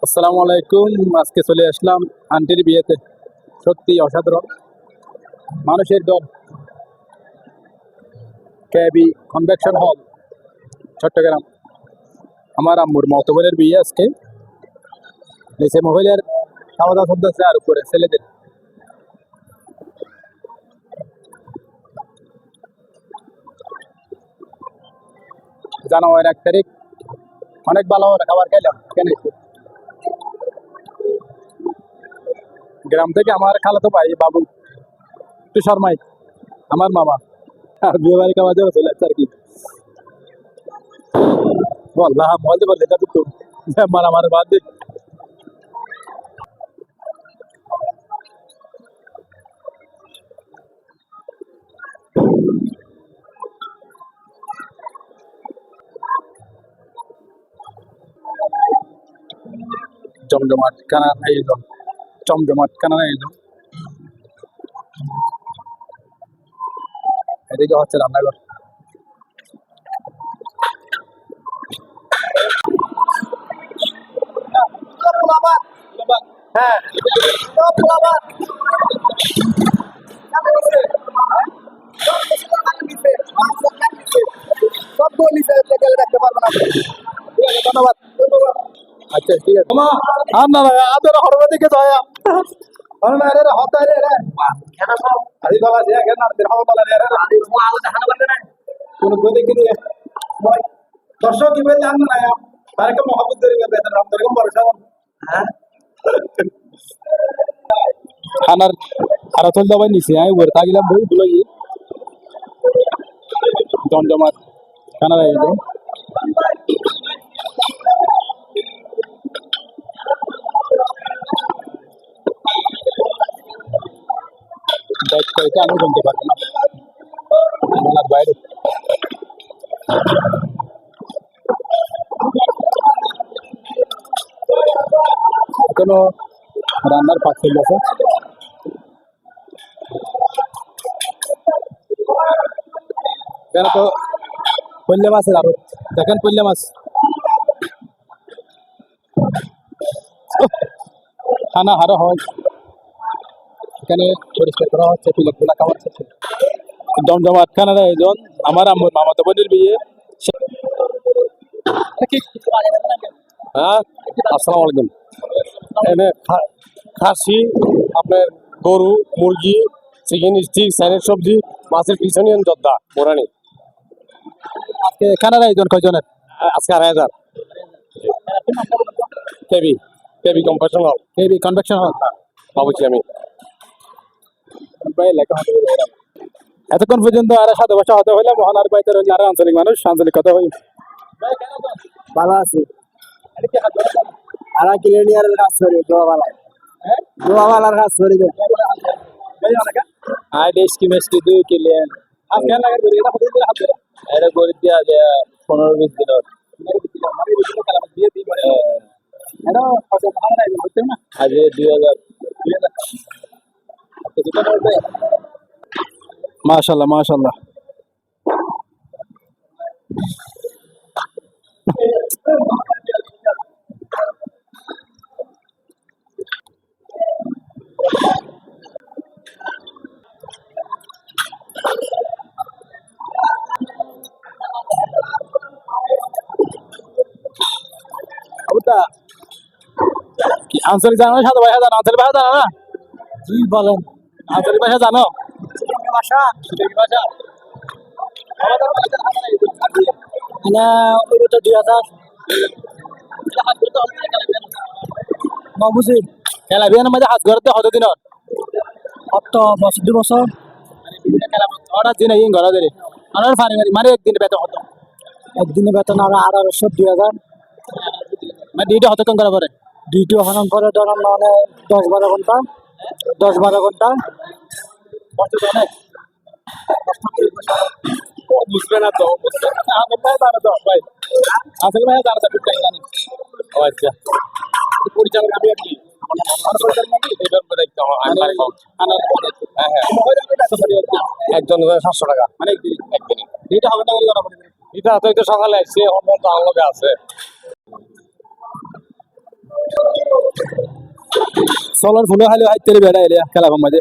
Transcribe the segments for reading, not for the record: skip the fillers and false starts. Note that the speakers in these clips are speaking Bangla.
আসসালামু আলাইকুম। আজকে চলে আসলাম আন্টির বিয়েতে। সত্যি অসাধারণ মানুষের দল। কেবি কনভেনশন হল, চট্টগ্রাম। আমার আম্মুর মতো বোনের বিয়ে আজকে। নিচে মহিলার খাওয়া দাওয়া চলতেছে, আর উপরে ছেলেদের। জানুয়ারির 1 তারিখ অনেক ভালো খাবার খাইলাম। কেন গ্রাম থেকে আমার খালাতো ভাই বাবু একটু শর্মাই, আমার মামা, আর বিয়ে বাড়ি খাওয়া যাবে চলে আসছে আর কি। والله বলতে বলতে এটা তো আমার বাদ দিই। জমজমাট কানার আয়োজন, জমজমাট কানার আয়োজন। এদিকে হচ্ছে রান্নাঘর। হ্যাঁ ধন্যবাদ। আচ্ছা ঠিক আছে। আর না না আদর হরবে দিকে যায়। আর না রে হতা রে রে কেন সব আদি বাবা যে কেন আর দেহ বাবা রে রে আদি বাবা আলো দেখানো বলতে না কোন গদি কি দিয়ে দর্শক কি বলতে আন না তার কে মোহাম্মদ ধরে বেতন রাম ধরে ভরসা। হ্যাঁ খানার আরতল দাবাই নিছি আমি উপরে তাগিলাম বই ভুলাই জমজমাট খানার আয়োজন। ব্যাগ কয়েকটা আমি বলতে পারবো না ওনার বাইরে। এখনো রান্নার পাক চলছে। কেন তো পল্লে মাছের আরো দেখেন, পল্লে মাছ খানা হারো হয় এখানে পরিষ্কার করা হচ্ছে, তুলা খাওয়া হচ্ছে। জমজমাট খানার আয়োজন। আমার আম্মুর মামাতো বোনের বিয়ে। হ্যাঁ আসসালামু আলাইকুম। এনে খাসি, আপনার গরু, মুরগি, চিকেন স্টিক, স্যানের সবজি, মাছের পিছনিয়ন জর্দা মোরানি। আজকে খানার আয়োজন কয়জনের? আজকে 2,500। কেবি কেবি কনভেনশন হল, কেবি কনভেনশন হল ভাবছি আমি। এতক্ষণ পর্যন্ত আর সাথে বসা হতে হইলে মহানার বাইতে রইল আর আঞ্চলিক মানুষ, আঞ্চলিক কথা হই ভালো আছে। আর ক্লিনিয়ারের কাজ করি দোয়াবালার, দোয়াবালার কাজ করি। আই দেশ কি মেসকি 2 ক্লিয়ার আজকে লাগা করি এটা হতে দিলে হাতে এটা করে দেয়া যায় 15-20 দিন দিয়ে দিই করে এটা কত ভালো নাই হচ্ছে না। আজ 2000 মাশাআল্লাহ মাশাআল্লাহ। আবুদা কি আঞ্চলিক জানো? সাদা ভাষা জানো? আঞ্চলিক ভাষা জানো না? কি বলেন আঞ্চলিক ভাষা জানো? ভাষা ভাষা না ওই তো 2000 বুঝি খেলা বিয়ানের মাঝে হাত ঘরতে হতে দিন কত বছর 2 বছর খেলা অর্ডার দিন এই ঘর ধরে আমার ফানি মারি মারি একদিন বেতন হতো, একদিনে বেতন আর 1800 2000 মানে ডিউটি হতে কম করা পরে ডিউটি হওয়ার পরে ধরেন মানে 10-12 ঘন্টা 10-12 ঘন্টা কষ্ট তো অনেক বুঝবে না তো ভাই আসলে ভাই জানা তো জানি। ও আচ্ছা পরিচালক আমি আর কি একজন 700 টাকা মানে একদিনে এটা হবে না। এটা হয়তো সকালে আসছে আছে। solar full halo hai tere beda area kala maje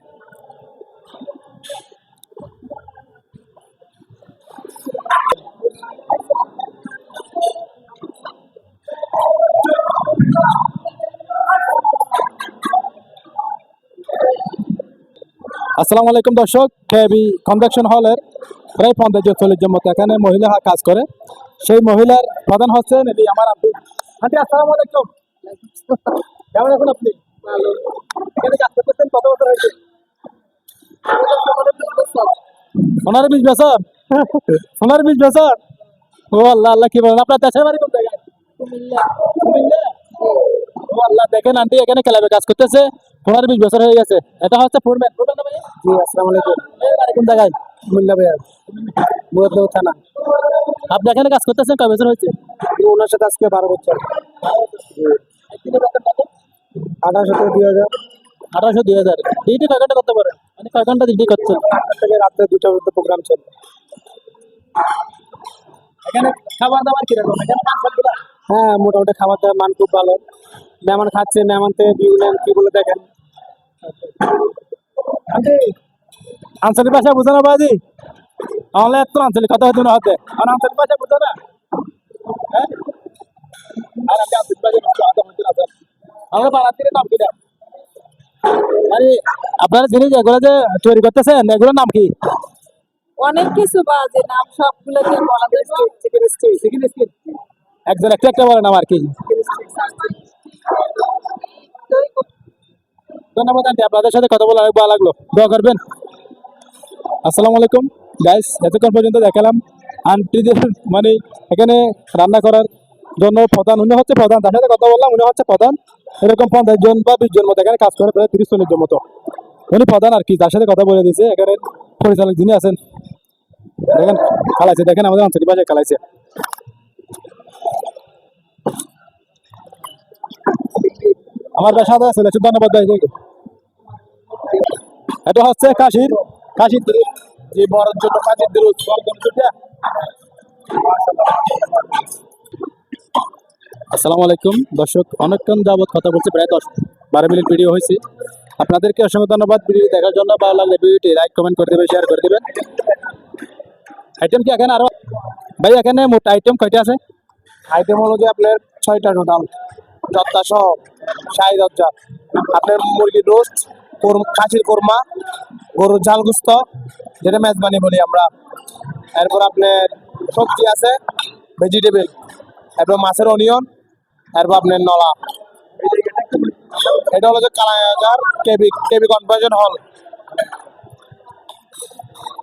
আসসালামু আলাইকুম দর্শক কেবি কনভেকশন হলের প্রায় 50-40 জন মতো এখানে মহিলা কাজ করে সেই মহিলার প্রধান হচ্ছেন এই আমার আন্টি আন্টি আসসালামু আলাইকুম কেমন আছেন আপনি ভালো এখানে কাজ করতেছেন কত বছর হয়েছে 15-20 বছর 15-20 বছর ও আল্লাহ আল্লাহ কি বলেন আপনার দেশের বাড়ি কোন জায়গায় কুমিল্লা কুমিল্লা ও আল্লাহ দেখেন আন্টি এখানে ক্লাবে কাজ করতেছে 15-20 বছর হয়ে গেছে এটা হচ্ছে ফোরম্যান ফোরম্যান ভাই জি আসসালামু আলাইকুম বাড়ি কোন জায়গায় কুমিল্লা ভাই মুরাদনগর থানা আপনি এখানে কাজ করতেছেন কয় বছর হয়েছে ওনার সাথে আজকে 12 বছর 1800-2000 1800-2000 ডিউটি কয় ঘন্টা করতে পারেন মানে কয় ঘন্টা ডিউটি করছেন থেকে রাতে 2টা পর্যন্ত প্রোগ্রাম চলে এখানে খাবার দাবার কিরকম এখানে খাবারগুলো হ্যাঁ মোটামুটি খাবার দাবার মান খুব ভালো মেহমান খাচ্ছে মেহমানতে ভিউ নেন কি বলে দেখেন আঞ্চলিক ভাষা বুঝো না বাজি তাহলে এত আঞ্চলিক কথা হতো না হতে আর আঞ্চলিক ভাষা বুঝো না হ্যাঁ আর আমি আঞ্চলিক ভাষা বুঝতে হতে না আমরা বাড়াতে নাম কি আরে আপনারা জিনিস এগুলো যে তৈরি করতেছেন এগুলোর নাম কি অনেক কিছু বাজে নাম সবগুলোকে বলা যায় চিকেন স্টিক একজন একটা একটা বলেন আমার কি ধন্যবাদ আন্টি আপনাদের সাথে কথা বলে অনেক ভালো লাগলো দোয়া করবেন আসসালামু আলাইকুম গাইস এতক্ষণ পর্যন্ত দেখালাম আন্টিদের মানে এখানে রান্না করার জন্য প্রধান উনি হচ্ছে প্রধান তার সাথে কথা বললাম উনি হচ্ছে প্রধান এরকম 50 জন বা 20 জন মতো এখানে কাজ করে প্রায় 30-40 জন মতো উনি প্রধান আর কি তার সাথে কথা বলে দিয়েছে এখানে পরিচালক যিনি আছেন দেখেন খালাইছে দেখেন আমাদের আঞ্চলিক ভাষায় খালাইছে আমার বাসা আছে ধন্যবাদ ভাই এটা হচ্ছে কাশির যে বড় জন্য কাশির দিরুজ আসসালামু আলাইকুম দর্শক অনেকক্ষণ যাবত কথা বলছি প্রায় 10-12 মিনিট ভিডিও হয়েছে আপনাদেরকে অসংখ্য ধন্যবাদ ভিডিও দেখার জন্য ভালো লাগলে ভিডিওটি লাইক কমেন্ট করে দেবেন শেয়ার করে দেবেন আইটেম কি এখানে আরো ভাই এখানে মোট আইটেম কয়টা আছে আইটেম হলো যে আপনার 6টা টোটাল যত্তা সহ শাহী দরজা আপনার মুরগির রোস্ট খাসির কোরমা গরুর ঝাল গুস্ত যেটা মেজবানি বলি আমরা এরপর আপনার সবজি আছে ভেজিটেবল এরপর মাছের অনিয়ন এরপর আপনার নলা এটা হলো যে কালাইয়াজার কেবি কনভেনশন হল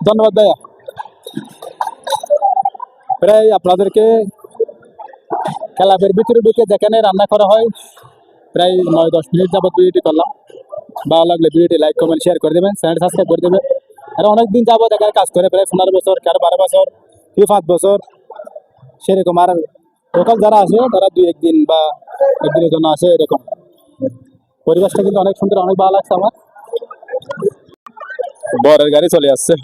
ধন্যবাদ ভাইয়া প্রায় আপনাদেরকে ক্লাবের ভিতরে ঢুকে যেখানে রান্না করা হয় প্রায় 9-10 মিনিট যাবত ভিডিওটি করলাম ভালো লাগলে ভিডিওটি লাইক কমেন্ট শেয়ার করে দেবেন চ্যানেল সাবস্ক্রাইব করে দেবেন আর অনেকদিন যাবত এখানে কাজ করে প্রায় 15 বছর কারো 12 বছর কেউ 5 বছর সেরকম আর লোকাল যারা আসে তারা 2-1 দিন বা একদিনের জন্য আসে এরকম পরিবেশটা কিন্তু অনেক সুন্দর অনেক ভালো লাগছে আমার বরের গাড়ি চলে আসছে